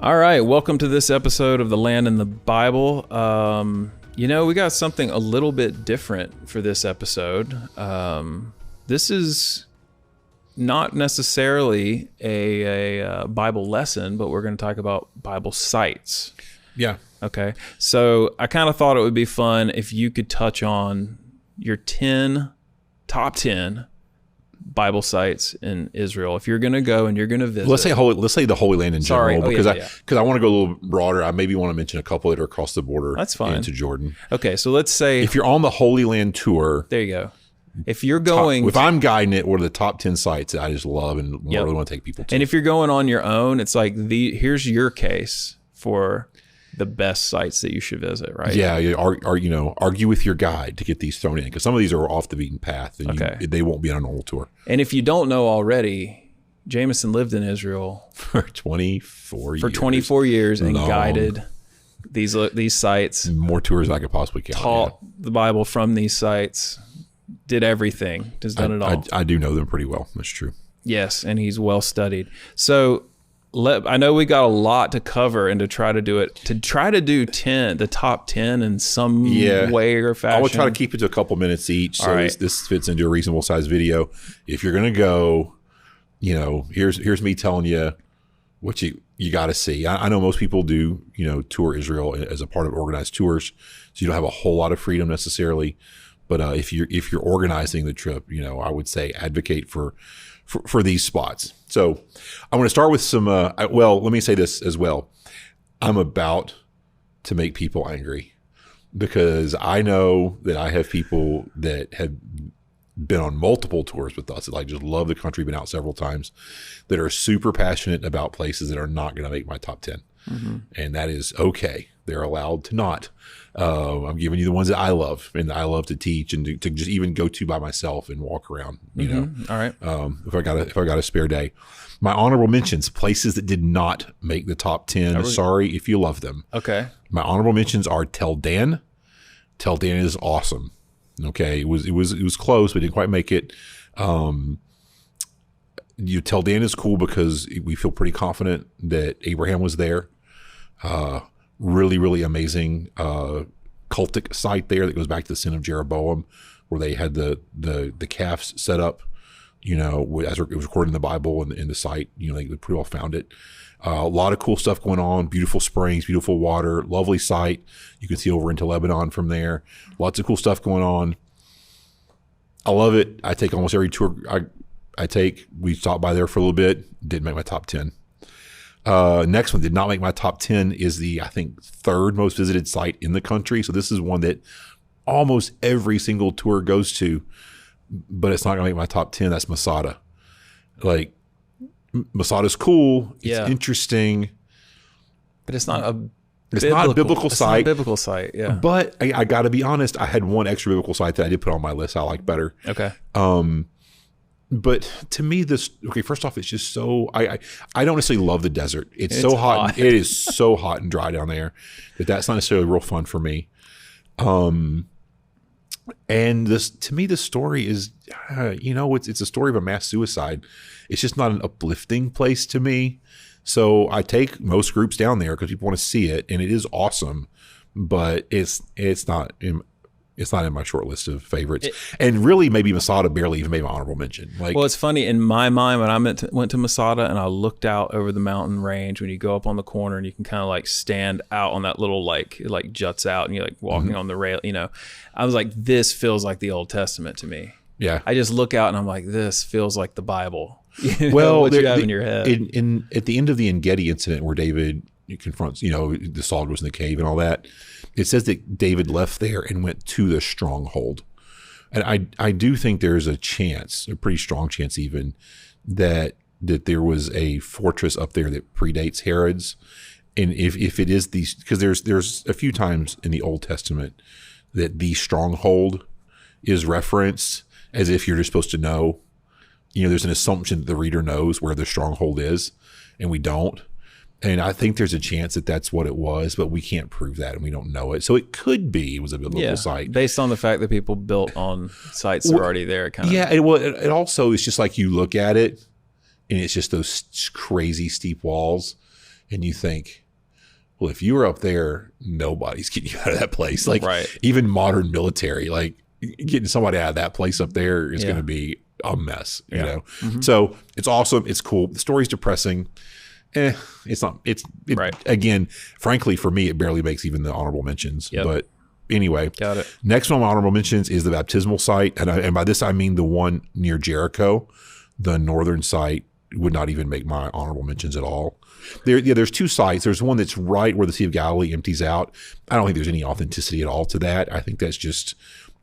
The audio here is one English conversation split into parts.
All right, welcome to this episode of The Land and the Bible. We got something a little bit different for this episode. This is not necessarily a Bible lesson, but we're going to talk about Bible sites. Yeah. Okay. So I kind of thought it would be fun if you could touch on your top 10 Bible sites in Israel. If you're going to go and you're going to visit. Let's say the Holy Land in general, because I want to go a little broader. I maybe want to mention a couple that are across the border. That's fine. Into Jordan. Okay, so let's say if you're on the Holy Land tour. There you go. If you're going, if I'm guiding it, what are the top 10 sites that I just love and really want to take people to? And if you're going on your own, it's like here's your case for the best sites that you should visit, right? Yeah, argue with your guide to get these thrown in, because some of these are off the beaten path, and they won't be on a normal tour. And if you don't know already, Jameson lived in Israel for 24 years. For 24 years and guided these sites. More tours than I could possibly count. Taught the Bible from these sites. Did everything. Has done it all. I do know them pretty well. That's true. Yes, and he's well studied. So I know we got a lot to cover and to try to do the top 10 in some way or fashion. I will try to keep it to a couple minutes each. So this fits into a reasonable size video. If you're going to go, here's me telling you what you got to see. I know most people do, tour Israel as a part of organized tours. So you don't have a whole lot of freedom necessarily. But if you're organizing the trip, I would say advocate for these spots. So I'm going to start with some, let me say this as well. I'm about to make people angry because I know that I have people that have been on multiple tours with us that just love the country, been out several times, that are super passionate about places that are not going to make my top 10. Mm-hmm. And that is okay. They're allowed to not. I'm giving you the ones that I love and I love to teach and to just even go to by myself and walk around, All right. If I got a spare day. My honorable mentions, places that did not make the top 10. Sorry if you love them. Okay. My honorable mentions are Tel Dan. Tel Dan is awesome. Okay. It was close, but didn't quite make it. Tel Dan is cool because we feel pretty confident that Abraham was there. Really, really amazing cultic site there that goes back to the sin of Jeroboam, where they had the calves set up, as it was recorded in the Bible and in the site, they pretty well found it. A lot of cool stuff going on, beautiful springs, beautiful water, lovely site. You can see over into Lebanon from there. Lots of cool stuff going on. I love it. I take almost every tour I take. We stopped by there for a little bit. Didn't make my top 10. Next one did not make my top 10 is the, I think, third most visited site in the country. So this is one that almost every single tour goes to, but it's not going to make my top 10. That's Masada. Masada's cool. It's interesting. But it's not a biblical site. It's not a biblical site, yeah. But I got to be honest, I had one extra biblical site that I did put on my list I like better. Okay. But to me, first off, it's just so, I don't necessarily love the desert. It's so hot. It is so hot and dry down there that's not necessarily real fun for me. And to me, the story is, it's a story of a mass suicide. It's just not an uplifting place to me. So I take most groups down there because people want to see it, and it is awesome, but it's not in my short list of favorites. And really, maybe Masada barely even made my honorable mention. Well, it's funny. In my mind, when I went to Masada and I looked out over the mountain range, when you go up on the corner and you can kind of stand out on that little, it juts out and you're walking on the rail, I was like, this feels like the Old Testament to me. Yeah. I just look out and I'm like, this feels like the Bible. Well, what you have in your head. At the end of the Gedi incident where David confronts, the Saul goes in the cave and all that, it says that David left there and went to the stronghold. And I do think there's a chance, a pretty strong chance even, that there was a fortress up there that predates Herod's. And if it is these, because there's a few times in the Old Testament that the stronghold is referenced as if you're just supposed to know. There's an assumption that the reader knows where the stronghold is, and we don't. And I think there's a chance that that's what it was, but we can't prove that and we don't know it. So it could be it was a biblical site. Based on the fact that people built on sites that are already there. Yeah, it also is just like you look at it and it's just those crazy steep walls. and you think, well, if you were up there, nobody's getting you out of that place. Like Right. even modern military, like getting somebody out of that place up there is going to be a mess, you know? So it's awesome. It's cool. The story's depressing. It's not, Right. Again, frankly, for me, it barely makes even the honorable mentions, but anyway, Got it. next one on my honorable mentions is the baptismal site. And by this, I mean the one near Jericho. The northern site would not even make my honorable mentions at all. There's two sites. There's one that's right where the Sea of Galilee empties out. I don't think there's any authenticity at all to that. I think that's just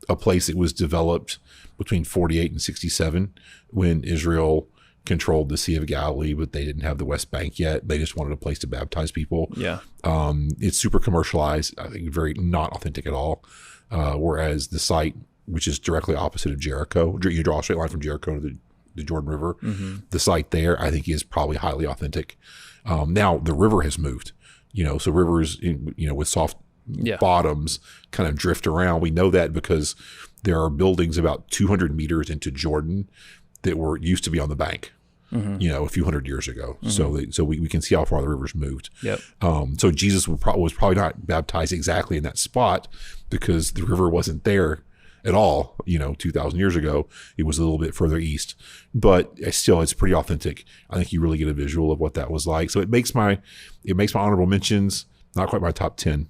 a place that was developed between 48 and 67 when Israel controlled the Sea of Galilee, but they didn't have the West Bank yet. They just wanted a place to baptize people. Yeah. It's super commercialized. I think very not authentic at all. Whereas the site, which is directly opposite of Jericho, you draw a straight line from Jericho to the Jordan River. The site there, I think, is probably highly authentic. Now the river has moved, so rivers, with soft bottoms kind of drift around. We know that because there are buildings about 200 meters into Jordan that used to be on the bank, a few hundred years ago. So we can see how far the river's moved. Yep. So Jesus was probably not baptized exactly in that spot because the river wasn't there at all, 2,000 years ago. It was a little bit further east, but still it's pretty authentic. I think you really get a visual of what that was like. So it makes my honorable mentions, not quite my top 10.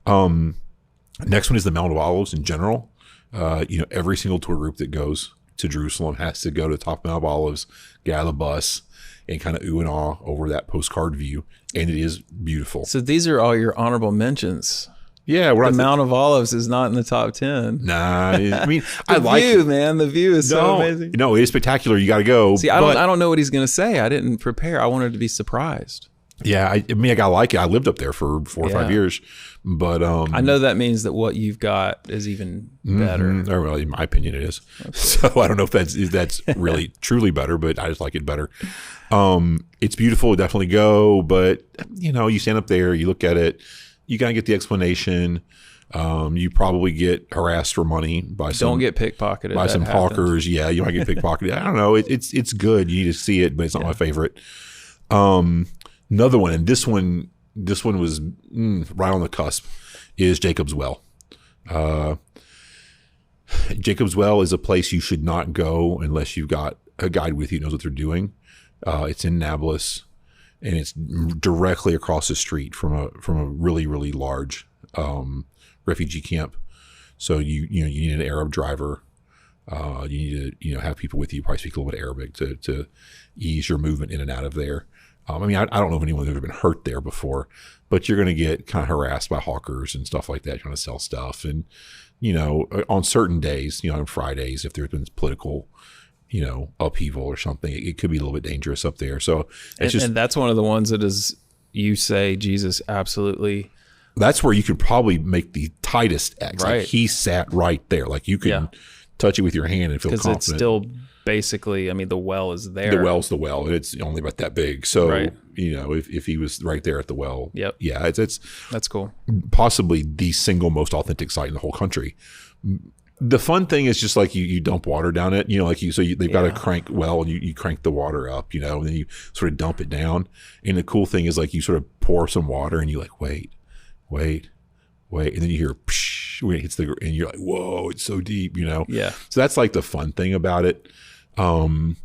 Next one is the Mount of Olives in general. Every single tour group that goes to Jerusalem has to go to the top of Mount of Olives, get out of the bus, and kind of ooh and ah over that postcard view. And it is beautiful. So these are all your honorable mentions. Yeah, the Mount of Olives is not in the top 10. Nah, I mean, I like the view, man. The view is so amazing. No, it is spectacular. You got to go. See, I don't know what he's going to say. I didn't prepare. I wanted to be surprised. Yeah, I got like it. I lived up there for 4 or 5 years, but I know that means that what you've got is even better. Or, well, in my opinion, it is. Okay. So I don't know if that's really truly better, but I just like it better. It's beautiful. Definitely go, but you stand up there, you look at it. You gotta get the explanation. You probably get harassed for money by some. Don't get pickpocketed by some hawkers. Yeah, you might get pickpocketed. I don't know. It's good. You need to see it, but it's not my favorite. Another one, and this one was right on the cusp, is Jacob's Well. Jacob's Well is a place you should not go unless you've got a guide with you who knows what they're doing. It's in Nablus. And it's directly across the street from a really, really large refugee camp. So you need an Arab driver. You need to have people with you, probably speak a little bit of Arabic to ease your movement in and out of there. I don't know if anyone's ever been hurt there before, but you're going to get kind of harassed by hawkers and stuff like that trying to sell stuff. And on certain days, on Fridays, if there's been political upheaval or something, it could be a little bit dangerous up there. So and that's one of the ones that is, you say Jesus absolutely. That's where you could probably make the tightest X. Right. Like he sat right there. Like you can touch it with your hand and feel confident. Because it's still basically, the well is there. The well's the well, and it's only about that big. So, if he was right there at the well, yeah, it's that's cool. Possibly the single most authentic site in the whole country. The fun thing is just like you dump water down it, they've got a crank well and you crank the water up, and then you sort of dump it down. And the cool thing is like you sort of pour some water and you like, wait. And then you hear, psh, when it hits the ground and you're like, whoa, it's so deep, Yeah. So that's like the fun thing about it. And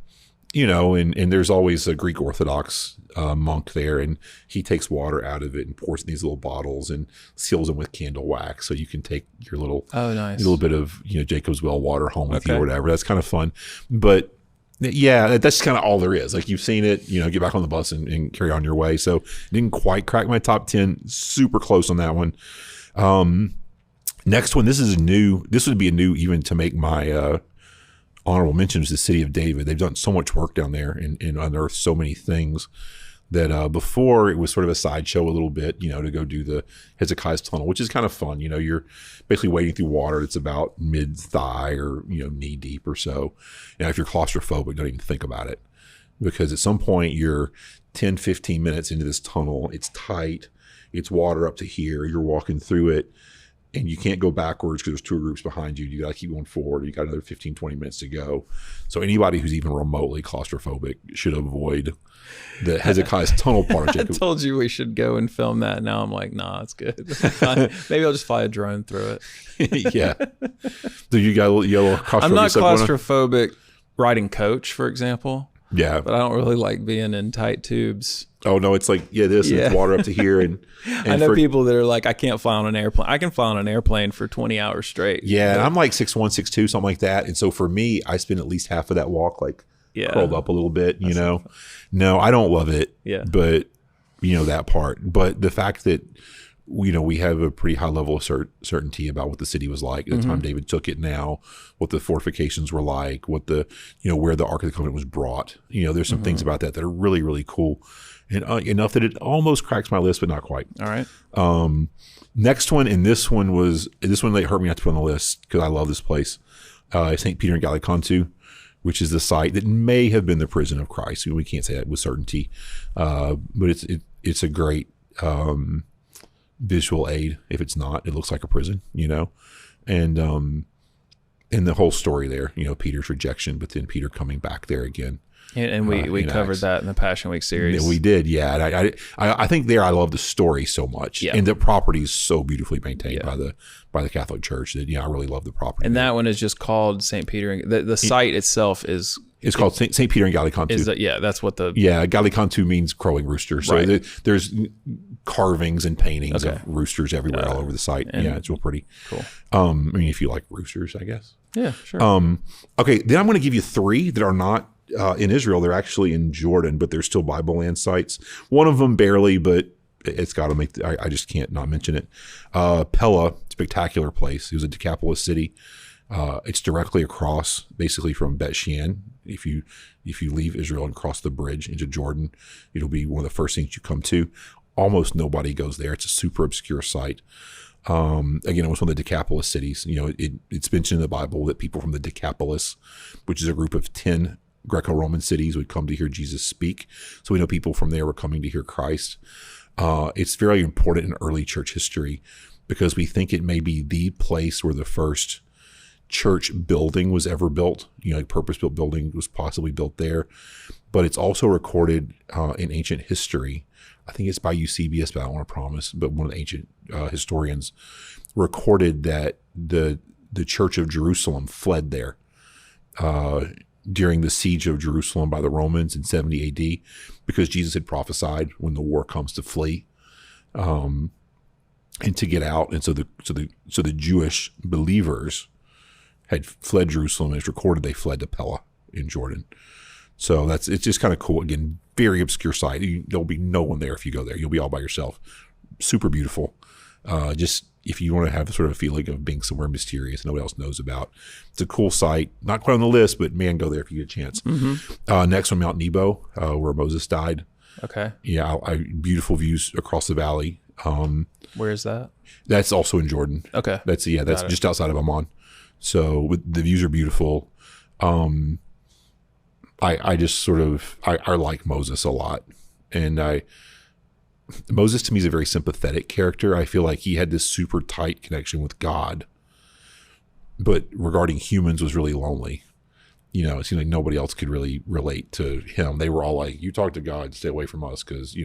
there's always a Greek Orthodox monk there, and he takes water out of it and pours in these little bottles and seals them with candle wax, so you can take your little little bit of Jacob's Well water home with you or whatever. That's kind of fun, but yeah, that's kind of all there is. Like you've seen it, get back on the bus and carry on your way. So didn't quite crack my top 10. Super close on that one. Next one, this would be a new even to make my honorable mention, is the city of David. They've done so much work down there and unearthed so many things that before it was sort of a sideshow a little bit, to go do the Hezekiah's tunnel, which is kind of fun. You're basically wading through water that's about mid-thigh or, knee deep or so. And if you're claustrophobic, don't even think about it, because at some point you're 10, 15 minutes into this tunnel. It's tight. It's water up to here. You're walking through it. and you can't go backwards because there's tour groups behind you. You got to keep going forward. You got another 15, 20 minutes to go. So anybody who's even remotely claustrophobic should avoid the Hezekiah's tunnel part. I told you we should go and film that. Now I'm like, nah, it's good. Maybe I'll just fly a drone through it. Yeah. So you got a little claustrophobic. I'm not claustrophobic riding coach, for example. Yeah. But I don't really like being in tight tubes. Oh, no, it's like, this and it's water up to here. And I know people that are like, I can't fly on an airplane. I can fly on an airplane for 20 hours straight. Yeah, and I'm like 6'1", 6'2", something like that. And so for me, I spend at least half of that walk like curled up a little bit, you know. No, I don't love it. Yeah. But, that part. But the fact that, we have a pretty high level of certainty about what the city was like at the time David took it now, what the fortifications were like, what the, where the Ark of the Covenant was brought. There's some things about that are really, really cool. And enough that it almost cracks my list, but not quite. All right. Next one, and this one they hurt me not to put on the list because I love this place. St. Peter and Gallicantu, which is the site that may have been the prison of Christ. We can't say that with certainty, but it's a great visual aid. If it's not, it looks like a prison, and the whole story there, Peter's rejection, but then Peter coming back there again. And we covered that in the Passion Week series. Yeah, we did, yeah. And I think I love the story so much, and the property is so beautifully maintained by the Catholic Church that I really love the property. And that one is just called St. Peter. The site itself is it's called St. Peter and Gallicantu. That's what the Gallicantu means crowing rooster. So there's carvings and paintings of roosters everywhere all over the site. It's real pretty. Cool. If you like roosters, I guess. Yeah, sure. Okay, then I'm going to give you 3 that are not in Israel. They're actually in Jordan, but they're still Bible land sites. One of them barely, but it's got to make. I just can't not mention it. Pella, spectacular place. It was a Decapolis city. It's directly across, basically from Bet Shean. If you leave Israel and cross the bridge into Jordan, it'll be one of the first things you come to. Almost nobody goes there. It's a super obscure site. Again, it was one of the Decapolis cities. It's mentioned in the Bible that people from the Decapolis, which is a group of 10 Greco-Roman cities, would come to hear Jesus speak. So we know people from there were coming to hear Christ. It's very important in early church history because we think it may be the place where the first church building was ever built. Purpose-built building was possibly built there. But it's also recorded in ancient history. I think it's by Eusebius, but I don't want to promise. But one of the ancient historians recorded that the Church of Jerusalem fled there during the siege of Jerusalem by the Romans in 70 AD, because Jesus had prophesied when the war comes to flee and to get out. And so the Jewish believers had fled Jerusalem, and it's recorded they fled to Pella in Jordan. So it's just kind of cool. Again, very obscure site. There'll be no one there if you go there. You'll be all by yourself. Super beautiful. Just if you want to have sort of a feeling of being somewhere mysterious nobody else knows about. It's a cool site. Not quite on the list, but man, go there if you get a chance. Mm-hmm. Next on Mount Nebo, where Moses died. Okay. Yeah, beautiful views across the valley. Where is that? That's also in Jordan. Okay. That's just outside of Amman. So the views are beautiful. I just sort of I like Moses a lot, and Moses to me is a very sympathetic character. I feel like he had this super tight connection with God, but regarding humans was really lonely. It seemed like nobody else could really relate to him. They were all like, "You talk to God, stay away from us," because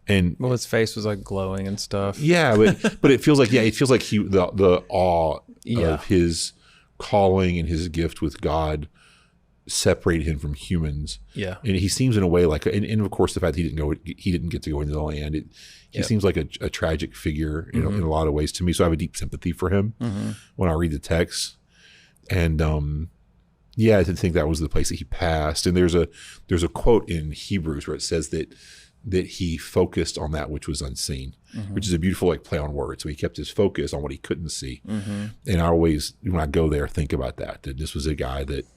And his face was like glowing and stuff. Yeah, but it feels like he the awe of his calling and his gift with God separated him from humans. Yeah, and he seems in a way like, and of course the fact that he didn't get to go into the land. He seems like a tragic figure in a lot of ways to me. So I have a deep sympathy for him when I read the text, and I didn't think that was the place that he passed. And there's a quote in Hebrews where it says that he focused on that which was unseen, which is a beautiful play on words. So he kept his focus on what he couldn't see. And I always, when I go there, think about that this was a guy that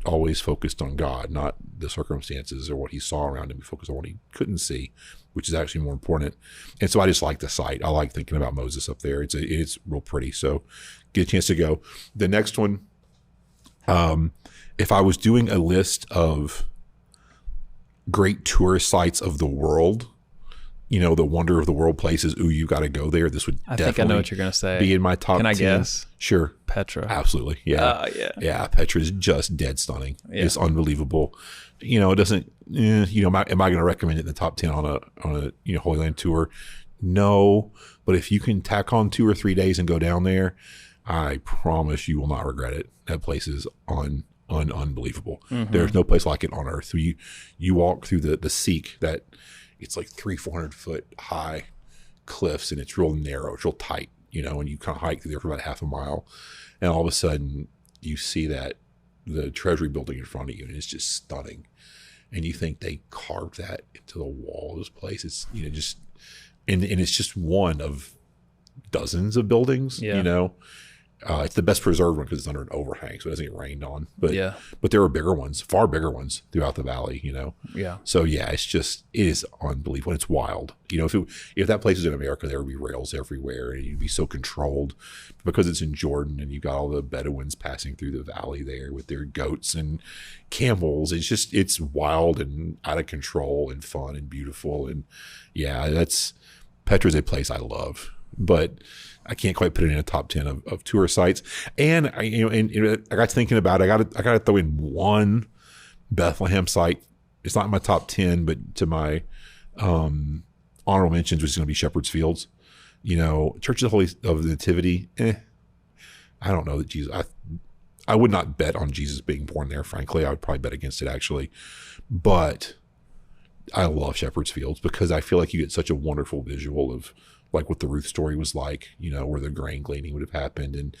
always focused on God, not the circumstances or what he saw around him. He focused on what he couldn't see, which is actually more important. And so I just like the site. I like thinking about Moses up there. It's real pretty. So get a chance to go. The next one, if I was doing a list of great tourist sites of the world, the wonder of the world places. Ooh, you got to go there. This would I think I know what you're going to say. Be in my top 10. Can I guess? Sure. Petra. Absolutely. Yeah. Yeah. Petra is just dead stunning. Yeah. It's unbelievable. It doesn't, am I going to recommend it in the top 10 on a Holy Land tour? No. But if you can tack on 2 or 3 days and go down there, I promise you will not regret it. That place is unbelievable. Mm-hmm. There's no place like it on earth. You walk through the Seek, that it's like 300-400 foot high cliffs, and it's real narrow, it's real tight, and you kind of hike through there for about half a mile, and all of a sudden you see that the treasury building in front of you, and it's just stunning, and you think they carved that into the wall of this place. It's just and it's just one of dozens of buildings. It's the best preserved one because it's under an overhang, so it doesn't get rained on. But there are bigger ones, far bigger ones throughout the valley. So it is unbelievable. It's wild. If that place was in America, there would be rails everywhere, and you'd be so controlled. Because it's in Jordan, and you got all the Bedouins passing through the valley there with their goats and camels. It's wild and out of control and fun and beautiful. And Petra's a place I love, but I can't quite put it in a top 10 of tour sites. And I got thinking about it. I got to throw in one Bethlehem site. It's not in my top 10, but to my honorable mentions, which is going to be Shepherd's Fields. Church of the Nativity. I don't know that Jesus. I would not bet on Jesus being born there. Frankly, I would probably bet against it actually. But I love Shepherd's Fields because I feel like you get such a wonderful visual of like what the Ruth story was like, where the grain gleaning would have happened, and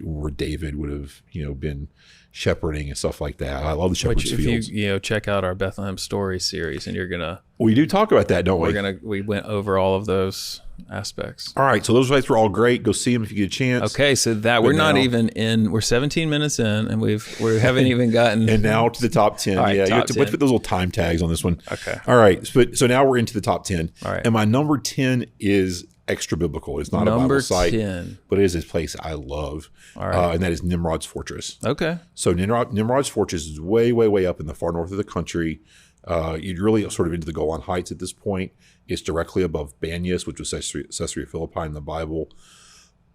where David would have, been shepherding and stuff like that. I love the Shepherd's Fields. If you check out our Bethlehem Story series, and you're gonna, we do talk about that, don't we? We went over all of those aspects. All right, so those sites were all great. Go see them if you get a chance. Okay, so we're 17 minutes in, and we haven't even gotten. And now to the top 10. Right, you have to put those little time tags on this one. Okay. All right, so now we're into the top 10. All right. And my number 10 is extra biblical. It's not a Bible site, 10. But it is a place I love. All right. And that is Nimrod's Fortress. Okay. So Nimrod's Fortress is way, way, way up in the far north of the country. You're really sort of into the Golan Heights at this point. It's directly above Banyas, which was Caesarea Philippi in the Bible.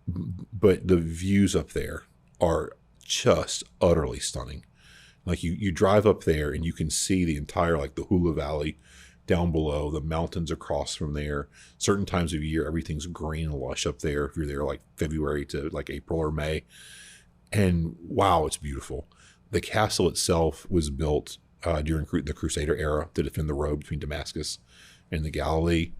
But the views up there are just utterly stunning. Like you drive up there and you can see the entire, like the Hula Valley down below, the mountains across from there. Certain times of year, everything's green and lush up there. If you're there like February to like April or May. And wow, it's beautiful. The castle itself was built during the Crusader era to defend the road between Damascus and the Galilee.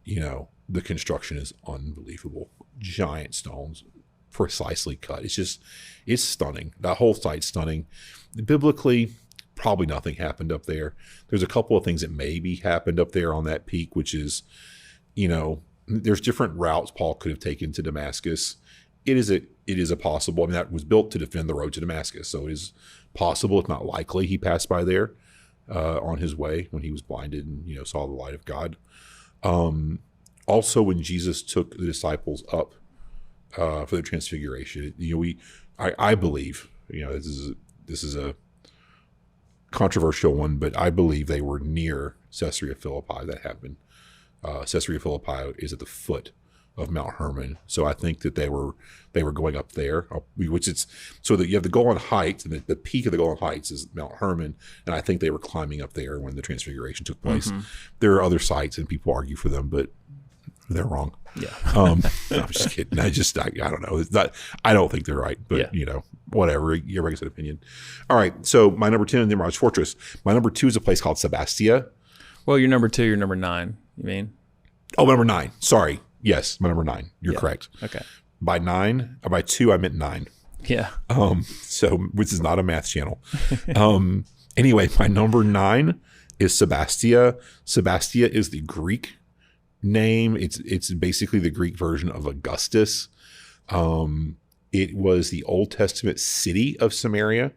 The construction is unbelievable. Giant stones, precisely cut. It's stunning. That whole site's stunning. Biblically, probably nothing happened up there. There's a couple of things that maybe happened up there on that peak, which is, there's different routes Paul could have taken to Damascus. It is a possible. That was built to defend the road to Damascus, so it is possible, if not likely, he passed by there on his way when he was blinded and saw the light of God. Also, when Jesus took the disciples up for the Transfiguration, I believe, this is a controversial one, but I believe they were near Caesarea Philippi. That happened. Caesarea Philippi is at the foot of Mount Hermon, so I think that they were going up there, which it's so that you have the Golan Heights, and the peak of the Golan Heights is Mount Hermon, and I think they were climbing up there when the Transfiguration took place. Mm-hmm. There are other sites, and people argue for them, but they're wrong. Yeah, I'm just kidding. I don't know. It's not. I don't think they're right, but whatever. Everybody gets an opinion. All right. So my number 10 is Nimrod's Fortress. My number 2 is a place called Sebastia. Well, your number 2, your number 9. You mean? Oh, number 9. Sorry. Yes, my number 9. You're correct. Okay. By 2, I meant 9. Yeah. So which is not a math channel. Anyway, my number 9 is Sebastia. Sebastia is the Greek name. It's basically the Greek version of Augustus. It was the Old Testament city of Samaria.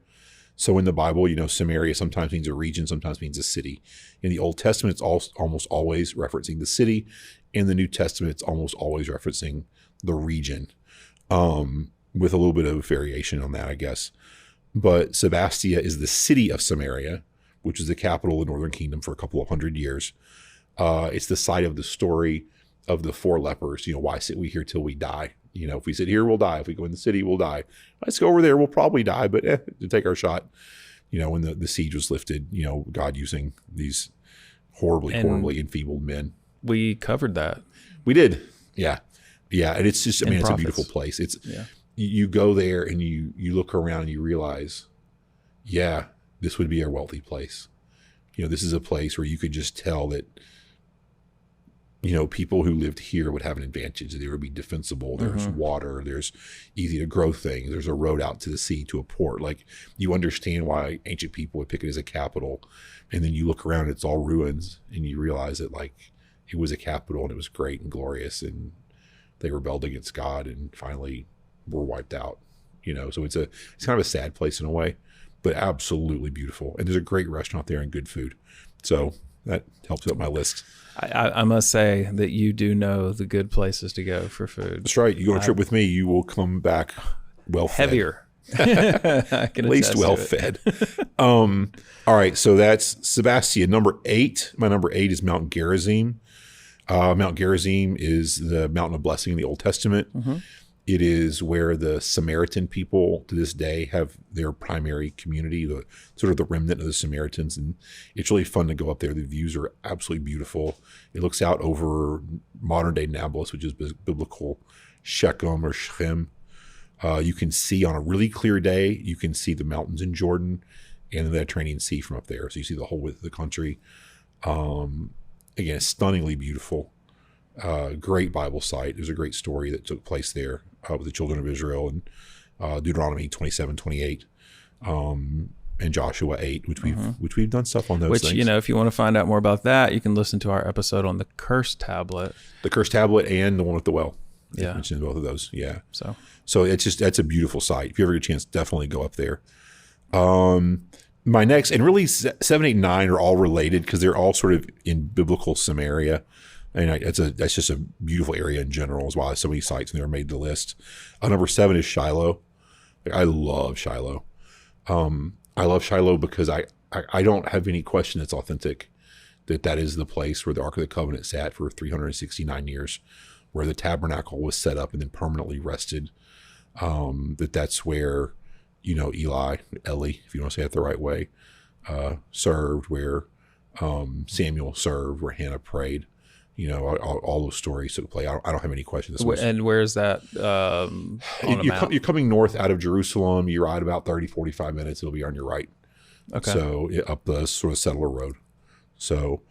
So in the Bible, Samaria sometimes means a region, sometimes means a city. In the Old Testament, it's almost always referencing the city. In the New Testament, it's almost always referencing the region, with a little bit of variation on that, I guess. But Sebastia is the city of Samaria, which is the capital of the Northern Kingdom for a couple of hundred years. It's the site of the story of the 4 lepers. Why sit we here till we die? If we sit here, we'll die. If we go in the city, we'll die. Let's go over there. We'll probably die, but to take our shot. When the siege was lifted, God using these horribly enfeebled men. We covered that. We did. Yeah. Yeah. And it's just, it's a beautiful place. It's, you go there and you look around and you realize, this would be a wealthy place. This is a place where you could just tell that, people who lived here would have an advantage. They would be defensible. There's water. There's easy to grow things. There's a road out to the sea, to a port. Like, you understand why ancient people would pick it as a capital. And then you look around, it's all ruins, and you realize that, like, it was a capital and it was great and glorious, and they rebelled against God and finally were wiped out. So it's kind of a sad place in a way, but absolutely beautiful. And there's a great restaurant there and good food. So that helps out my list. I must say that you do know the good places to go for food. That's right. You go on a trip with me, you will come back well fed. Heavier. At least well fed. All right. So that's Sebastian. Number 8. My number 8 is Mount Gerizim. Mount Gerizim is the mountain of blessing in the Old Testament. It is where the Samaritan people to this day have their primary community, the sort of the remnant of the Samaritans. And it's really fun to go up there. The views are absolutely beautiful. It looks out over modern day Nablus, which is biblical Shechem or Shechem. You can see on a really clear day, you can see the mountains in Jordan and the Mediterranean Sea from up there. So you see the whole width of the country. Again, it's stunningly beautiful. Great Bible site. There's a great story that took place there with the children of Israel, and Deuteronomy 27:28, and Joshua 8, which we've done stuff on those things. If you want to find out more about that, you can listen to our episode on the Curse Tablet. The Curse Tablet and the one with the well. Yeah. I mentioned both of those. Yeah. So that's a beautiful site. If you ever get a chance, definitely go up there. My next, and really 7, 8, 9 are all related because they're all sort of in biblical Samaria. And that's just a beautiful area in general, as well as so many sites, and they were made the list. Number 7 is Shiloh. I love Shiloh. I love Shiloh because I don't have any question it's authentic, that is the place where the Ark of the Covenant sat for 369 years, where the tabernacle was set up and then permanently rested. That's where, Eli, if you want to say it the right way, served, where Samuel served, where Hannah prayed. All those stories took place. I don't have any questions. And where is that? You're coming north out of Jerusalem. You ride about 30, 45 minutes. It'll be on your right. Okay. So up the sort of settler road. So,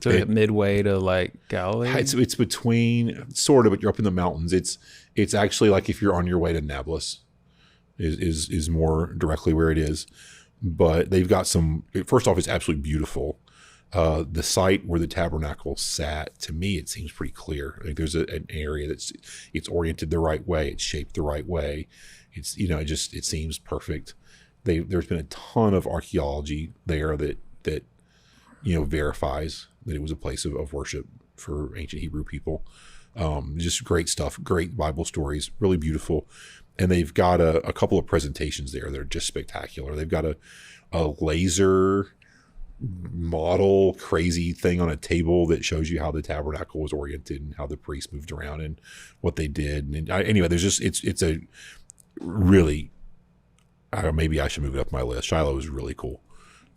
midway to like Galilee. It's between sort of, but you're up in the mountains. It's actually like if you're on your way to Nablus, is more directly where it is. But they've got first off, it's absolutely beautiful. The site where the tabernacle sat, to me, it seems pretty clear. Like there's an area it's oriented the right way, it's shaped the right way. It's it seems perfect. There's been a ton of archaeology there that verifies that it was a place of worship for ancient Hebrew people. Just great stuff, great Bible stories, really beautiful. And they've got a couple of presentations there that are just spectacular. They've got a laser model crazy thing on a table that shows you how the tabernacle was oriented and how the priests moved around and what they did. And anyway, there's just it's a really, maybe I should move it up my list. Shiloh is really cool.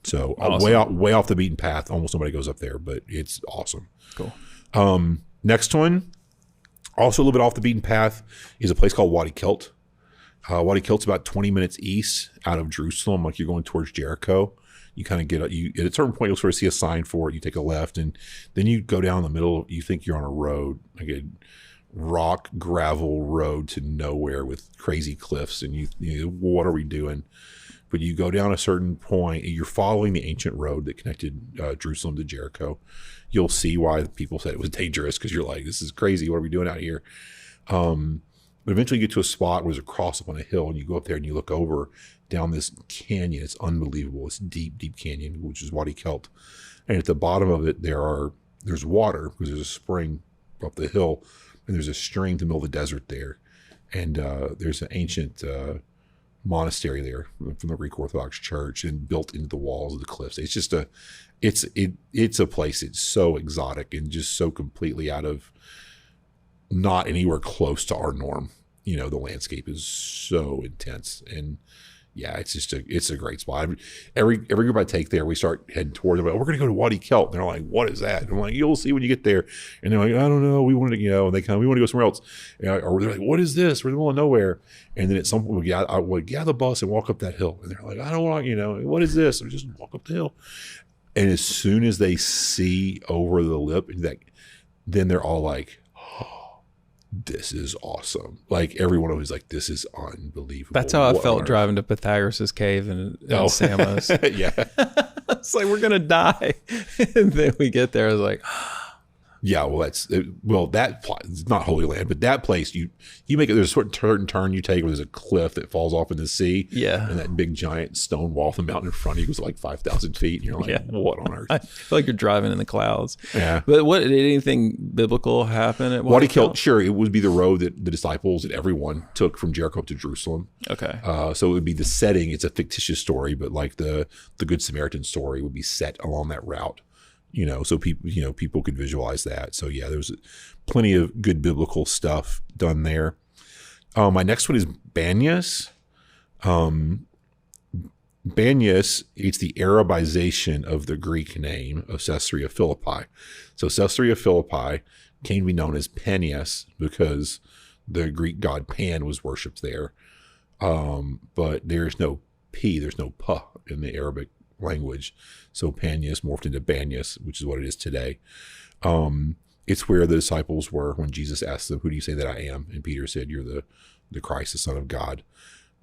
So awesome. way off the beaten path. Almost nobody goes up there, but it's awesome. Cool. Next one, also a little bit off the beaten path, is a place called Wadi Kilt. Wadi Kilt's about 20 minutes east out of Jerusalem, like you're going towards Jericho. You kind of at a certain point, you'll sort of see a sign for it. You take a left, and then you go down the middle. You think you're on a road, like a rock gravel road to nowhere with crazy cliffs. And you what are we doing? But you go down a certain point, and you're following the ancient road that connected Jerusalem to Jericho. You'll see why people said it was dangerous, because you're like, this is crazy. What are we doing out here? But eventually you get to a spot where there's a cross up on a hill, and you go up there and you look over down this canyon. It's unbelievable. It's deep, deep canyon, which is Wadi Kilt. And at the bottom of it, there's water, because there's a spring up the hill, and there's a stream in the middle of the desert there. And there's an ancient monastery there from the Greek Orthodox Church and built into the walls of the cliffs. It's just it's a place that's so exotic and just so completely out of, not anywhere close to our norm. The landscape is so intense, and yeah, it's a great spot. Every group I take there, we start heading towards them. We're going to go to Wadi Kilt. And they're like, what is that? And I'm like, you'll see when you get there. And they're like, I don't know. We wanted to, and they come, we want to go somewhere else. Or they're like, what is this? We're in the middle of nowhere. And then at some point, I would get out of the bus and walk up that hill. And they're like, I don't want, what is this? And just walk up the hill. And as soon as they see over the lip, then they're all like, this is awesome. Like everyone was like, this is unbelievable. That's how I felt driving to Pythagoras' cave in Samos. Yeah. It's like, we're going to die. And then we get there, I was like, yeah, well, it's not Holy Land, but that place, you make it, there's a certain turn you take where there's a cliff that falls off in the sea. Yeah. And that big giant stone wall of the mountain in front of you goes like 5,000 feet. And you're like, what on earth? I feel like you're driving in the clouds. Yeah. But did anything biblical happen at Wadi Kilt? Sure. It would be the road that the disciples and everyone took from Jericho to Jerusalem. Okay. So it would be the setting. It's a fictitious story, but like the Good Samaritan story would be set along that route. So people could visualize that. So yeah, there's plenty of good biblical stuff done there. My next one is Banyas. Banyas, it's the Arabization of the Greek name of Caesarea Philippi. So Caesarea Philippi came to be known as Panias because the Greek god Pan was worshipped there. But there's no P, there's no P in the Arabic language. So Panias morphed into Banyas, which is what it is today. It's where the disciples were when Jesus asked them, who do you say that I am? And Peter said, you're the Christ, the Son of God.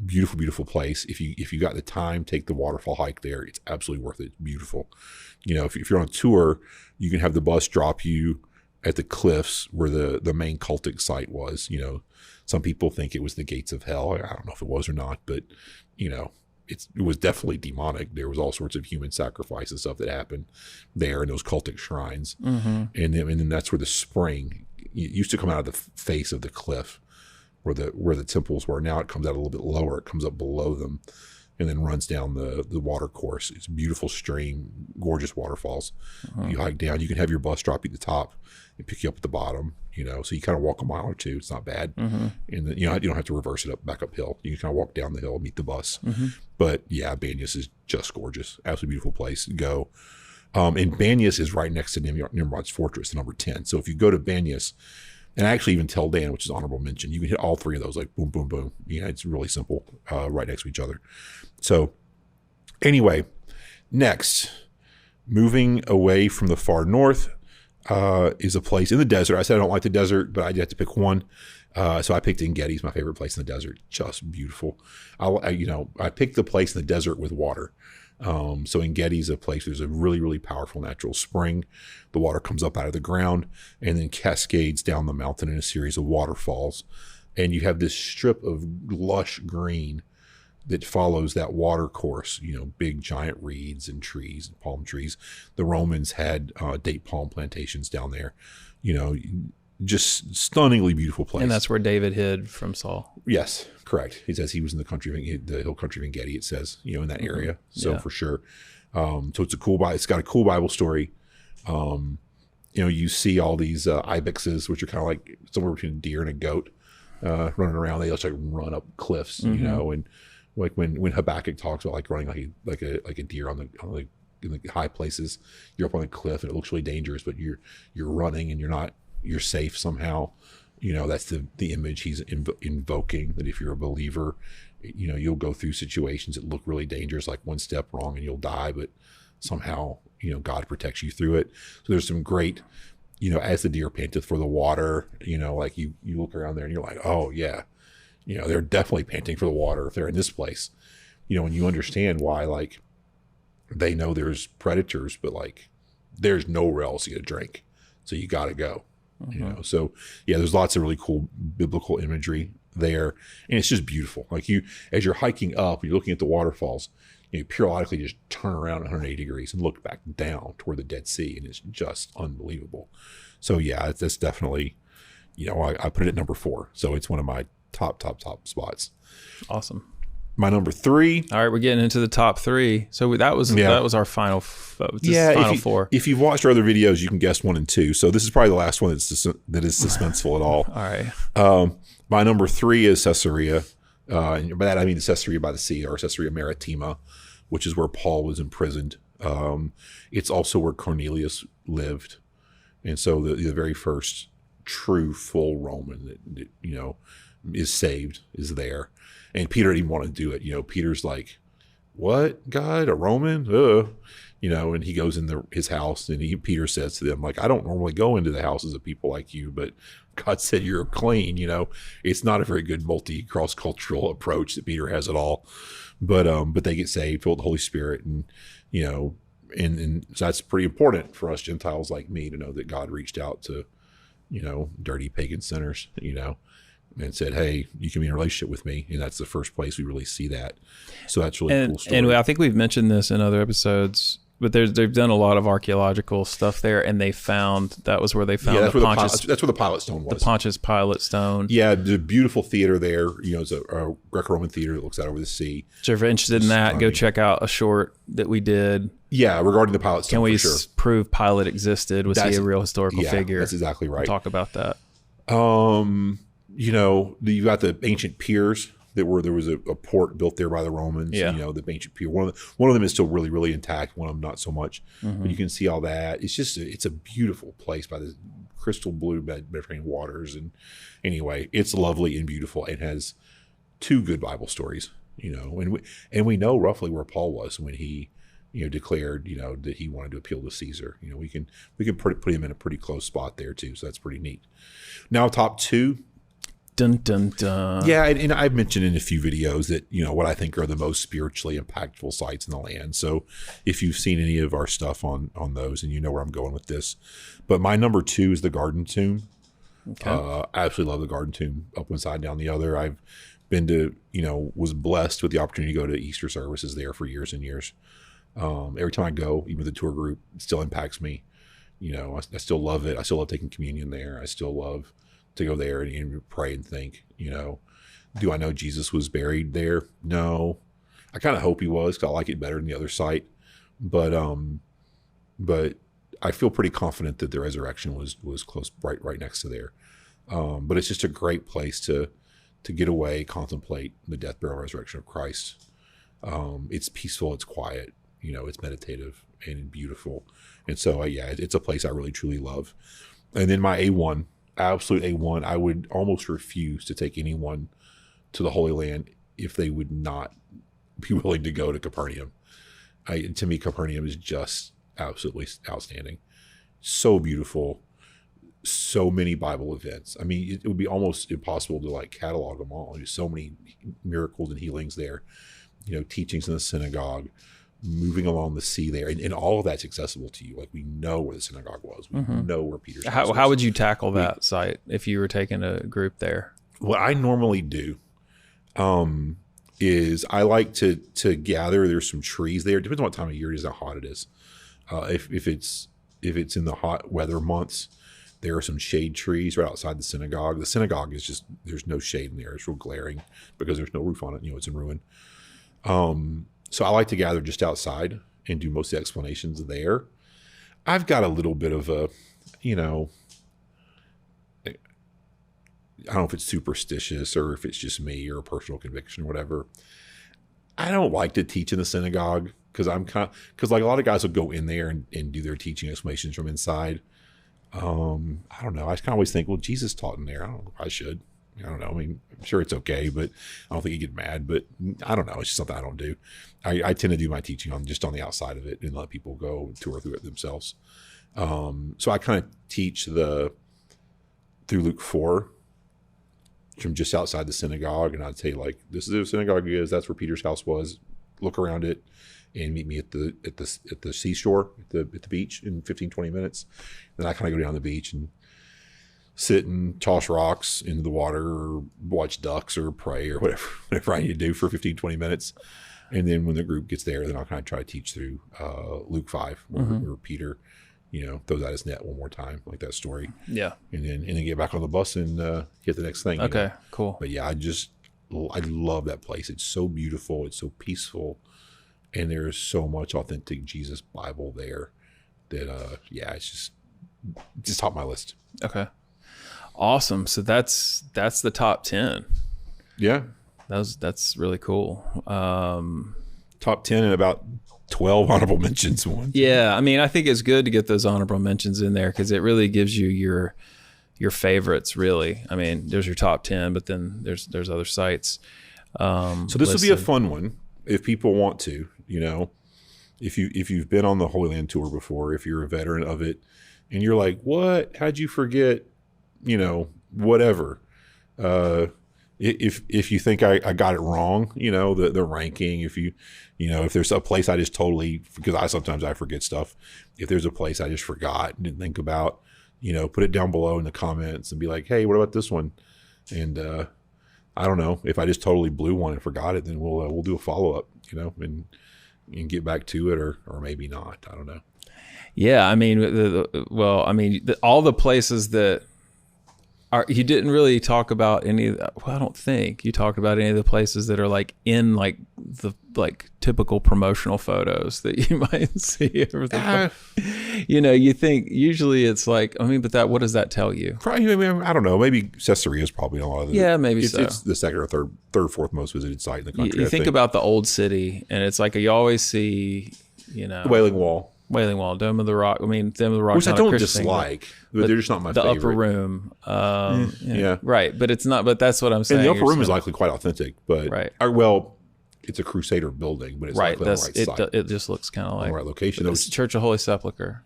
Beautiful, beautiful place. If you got the time, take the waterfall hike there. It's absolutely worth it. It's beautiful. If you're on a tour, you can have the bus drop you at the cliffs where the main cultic site was. Some people think it was the gates of hell. I don't know if it was or not, but it was definitely demonic. There was all sorts of human sacrifice and stuff that happened there in those cultic shrines. Mm-hmm. And then that's where the spring used to come out of the face of the cliff where the temples were. Now it comes out a little bit lower. It comes up below them and then runs down the water course. It's a beautiful stream, gorgeous waterfalls. Uh-huh. You hike down, you can have your bus drop you at the top and pick you up at the bottom, so you kind of walk a mile or two. It's not bad. Mm-hmm. And then, you don't have to reverse it back uphill. You can kind of walk down the hill, meet the bus. Mm-hmm. But yeah, Banyas is just gorgeous. Absolutely beautiful place to go. And Banyas is right next to Nimrod's fortress, number 10. So if you go to Banyas, and I actually even tell Dan, which is honorable mention, you can hit all three of those, like boom, boom, boom. It's really simple, right next to each other. So anyway, next, moving away from the far north, is a place in the desert. I said I don't like the desert, but I had to pick one. So I picked Gedi, my favorite place in the desert. Just beautiful. I picked the place in the desert with water. So Gedi is a place, there's a really, really powerful natural spring. The water comes up out of the ground and then cascades down the mountain in a series of waterfalls. And you have this strip of lush green that follows that water course, big giant reeds and trees and palm trees. The Romans had date palm plantations down there, just stunningly beautiful place. And that's where David hid from Saul. Yes, correct. He says he was in the hill country of Gedi, it says, in that area. Mm-hmm. So for sure. So it's got a cool Bible story. You see all these ibexes, which are kind of like somewhere between a deer and a goat, running around. They just like run up cliffs, mm-hmm. And like when Habakkuk talks about like running like a deer in the high places, you're up on a cliff and it looks really dangerous, but you're running and you're safe somehow. That's the image he's invoking, that if you're a believer, you'll go through situations that look really dangerous, like one step wrong and you'll die, but somehow, God protects you through it. So there's some great, as the deer panteth for the water, like you look around there and you're like, oh yeah, they're definitely panting for the water if they're in this place, and you understand why, like they know there's predators, but like there's nowhere else to get a drink. So you got to go. Mm-hmm. So yeah, there's lots of really cool biblical imagery there, and it's just beautiful. Like as you're hiking up, you're looking at the waterfalls, you periodically just turn around 180 degrees and look back down toward the Dead Sea, and it's just unbelievable. So yeah, that's definitely, I put it at number 4. So it's one of my top spots. Awesome. My number 3. All right, we're getting into the top 3. So that was our final. Final 4. If you've watched our other videos, you can guess 1 and 2. So this is probably the last one that is suspenseful at all. All right. My number 3 is Caesarea. And by that I mean Caesarea by the sea, or Caesarea Maritima, which is where Paul was imprisoned. It's also where Cornelius lived, and so the very first true full Roman that is saved is there. And Peter didn't want to do it. Peter's like, "What, God, a Roman?" And he goes in his house, and Peter says to them, like, "I don't normally go into the houses of people like you, but God said you're clean." It's not a very good cross-cultural approach that Peter has at all. But they get saved, filled with the Holy Spirit, and and so that's pretty important for us Gentiles like me to know that God reached out to dirty pagan sinners, and said, "Hey, you can be in a relationship with me," and that's the first place we really see that. So that's really cool story. And I think we've mentioned this in other episodes, but they've done a lot of archaeological stuff there, and they found that was where they found that's where the Pilate stone was. The Pontius Pilate stone. Yeah, the beautiful theater there. It's a Greco-Roman theater that looks out over the sea. So if you're interested in that, go check out a short that we did. Yeah, regarding the Pilate stone. Can we for sure. prove Pilate existed? Was he a real historical figure? That's exactly right. We'll talk about that. You got the ancient piers there was a port built there by the Romans. Yeah. The ancient pier. One of them is still really, really intact. One of them not so much. Mm-hmm. But you can see all that. It's a beautiful place by the crystal blue Mediterranean waters. And anyway, it's lovely and beautiful and has 2 good Bible stories. And we know roughly where Paul was when he declared that he wanted to appeal to Caesar. We can put him in a pretty close spot there too. So that's pretty neat. Now top 2. Dun, dun, dun. Yeah, and I've mentioned in a few videos that, what I think are the most spiritually impactful sites in the land. So if you've seen any of our stuff on those, and you know where I'm going with this. But my number 2 is the Garden Tomb. Okay. I absolutely love the Garden Tomb, up one side, down the other. I've been to, was blessed with the opportunity to go to Easter services there for years and years. Every time I go, even with the tour group, it still impacts me. I still love it. I still love taking communion there. I still love to go there and pray and think, do I know Jesus was buried there? No. I kind of hope he was, because I like it better than the other site. But I feel pretty confident that the resurrection was close, right next to there. But it's just a great place to get away, contemplate the death, burial, resurrection of Christ. It's peaceful, it's quiet, it's meditative and beautiful. And so, it's a place I really, truly love. And then my A1, absolute A1, I would almost refuse to take anyone to the Holy Land if they would not be willing to go to Capernaum. To me, Capernaum is just absolutely outstanding. So beautiful. So many Bible events. I mean, it would be almost impossible to catalog them all. There's so many miracles and healings there. Teachings in the synagogue, moving along the sea there, and all of that's accessible to you. We know where the synagogue was. We know where Peter's house was. How would you tackle that site if you were taking a group there? What I normally do is I like to gather. There's some trees there. It depends on what time of year it is, how hot it is. If it's in the hot weather months, there are some shade trees right outside the synagogue. The synagogue is just, there's no shade in there. It's real glaring because there's no roof on it. It's in ruin. So I like to gather just outside and do most of the explanations there. I've got a little bit of a, I don't know if it's superstitious or if it's just me or a personal conviction or whatever. I don't like to teach in the synagogue because because a lot of guys will go in there and do their teaching explanations from inside. I don't know. I kind of always think, well, Jesus taught in there. I don't know if I should. I don't know. I mean, I'm sure it's okay, but I don't think you get mad. But I don't know. It's just something I don't do. I tend to do my teaching on the outside of it and let people go tour through it themselves. So I kind of teach through Luke 4 from just outside the synagogue, and I'd say this is where the synagogue is. That's where Peter's house was. Look around it and meet me at the seashore at the beach in 15-20 minutes. Then I kind of go down the beach and sit and toss rocks into the water or watch ducks or pray or whatever I need to do for 15-20 minutes. And then when the group gets there, then I'll kind of try to teach through Luke 5 where Peter throws out his net one more time, like that story. Yeah. And then get back on the bus and get the next thing. Okay, cool. But yeah, I love that place. It's so beautiful. It's so peaceful. And there's so much authentic Jesus Bible there that, it's just top of my list. Okay. Awesome. So that's the top 10. Yeah. That's really cool. Top 10 and about 12 honorable mentions. Yeah. I mean, I think it's good to get those honorable mentions in there because it really gives you your favorites, really. I mean, there's your top 10, but then there's other sites. So this would be a fun one if people want to, if you've been on the Holy Land tour before, if you're a veteran of it and you're like, what, how'd you forget, whatever. If you think I got it wrong, the ranking, if there's a place I just totally, because sometimes I forget stuff. If there's a place I just forgot and didn't think about, put it down below in the comments and be like, hey, what about this one? And I don't know if I just totally blew one and forgot it, then we'll do a follow up, and get back to it, or maybe not. I don't know. Yeah, I mean, all the places that you didn't really talk about any. Well, I don't think you talked about any of the places that are like in like the typical promotional photos that you might see over the. You think usually it's like, but what does that tell you? Probably, I don't know. Maybe Caesarea is probably a lot of the. Yeah, maybe so. It's the second or third, fourth most visited site in the country. You think about the old city, and it's like you always see, the Wailing Wall. Dome of the Rock. Dome of the Rock, which I don't dislike, but they're just not my favorite. The upper room, right. But it's not. But that's what I'm saying. And the upper room is likely quite authentic, but right. It's a Crusader building, but it's likely on the right site. It just looks kind of like on the right location. It's Church of Holy Sepulchre.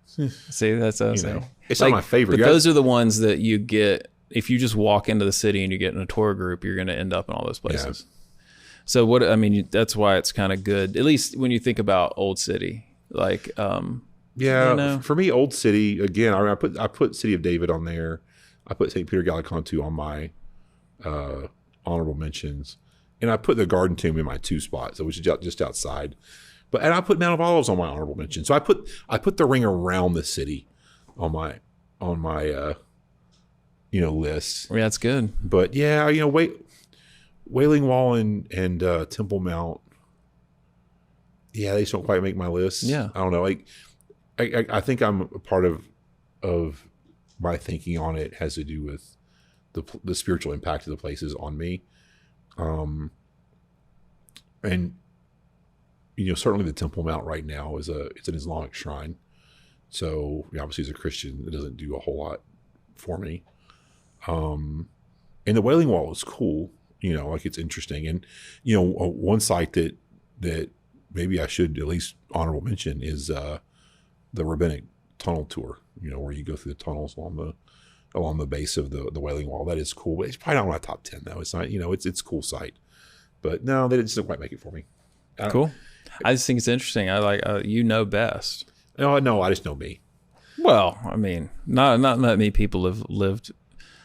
See, that's what I'm saying. It's not my favorite. But those are the ones that you get if you just walk into the city and you get in a tour group. You're going to end up in all those places. Yeah. So that's why it's kind of good, at least when you think about Old City. For me, Old City again. I put City of David on there. I put St. Peter Gallicantu on my honorable mentions, and I put the Garden Tomb in my 2 spots, which is just outside. And I put Mount of Olives on my honorable mention. So I put the ring around the city on my list. Yeah, that's good. But Wailing Wall and Temple Mount. Yeah, they just don't quite make my list. Yeah. I don't know. I think I'm a part of my thinking on it has to do with the spiritual impact of the places on me. And certainly the Temple Mount right now it's an Islamic shrine. So obviously as a Christian, it doesn't do a whole lot for me. And the Wailing Wall is cool, it's interesting. And, one site that maybe I should at least honorable mention is the rabbinic tunnel tour, where you go through the tunnels along the base of the Wailing Wall. That is cool. But it's probably not my top 10 though. It's not, it's a cool site. But no, they didn't quite make it for me. Cool. I just think it's interesting. I like best. No, I just know me. Well, not many people have lived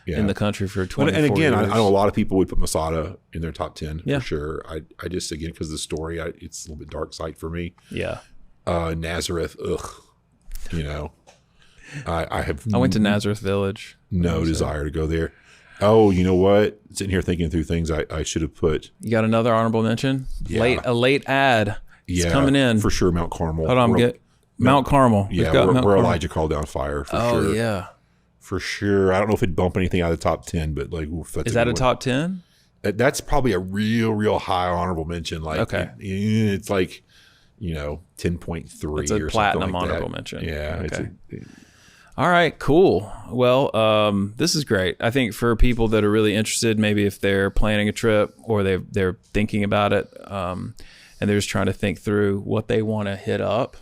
in the country for 24 years. And again, years. I know a lot of people would put Masada in their top 10 for sure. I just, again, because of the story, it's a little bit dark site for me. Yeah. Nazareth, I went to Nazareth Village. No desire to go there. Oh, you know what? Sitting here thinking through things I should have put. You got another honorable mention? Yeah. A late ad. It's coming in. For sure, Mount Carmel. Hold on, Mount Carmel. Yeah, where Elijah called down fire, for sure. Oh, yeah. For sure. I don't know if it'd bump anything out of the top 10, but is that a top 10? That's probably a real high honorable mention. Okay. It's 10.3. It's a or platinum like honorable mention. Yeah. Okay. All right, cool. Well, this is great. I think for people that are really interested, maybe if they're planning a trip or they're thinking about it, and they're just trying to think through what they want to hit up.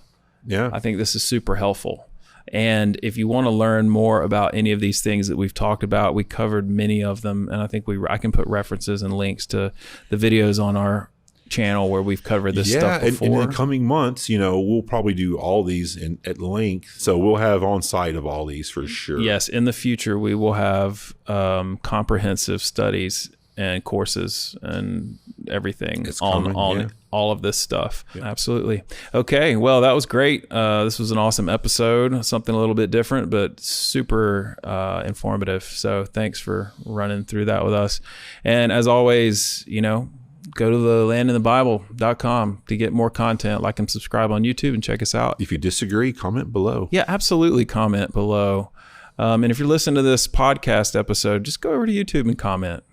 Yeah. I think this is super helpful. And if you want to learn more about any of these things that we've talked about, we covered many of them, and I think I can put references and links to the videos on our channel where we've covered this stuff before. And in the coming months, we'll probably do all these at length, so we'll have on site of all these for sure. Yes, in the future we will have comprehensive studies and courses and everything It's on coming, yeah. all of this stuff. Yeah. Absolutely. Okay. Well, that was great. This was an awesome episode, something a little bit different, but super informative. So thanks for running through that with us. And as always, go to the landinthebible.com to get more content. Like and subscribe on YouTube and check us out. If you disagree, comment below. Yeah, absolutely. Comment below. And if you're listening to this podcast episode, just go over to YouTube and comment.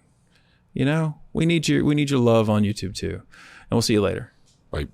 We need your love on YouTube too. And we'll see you later. Bye.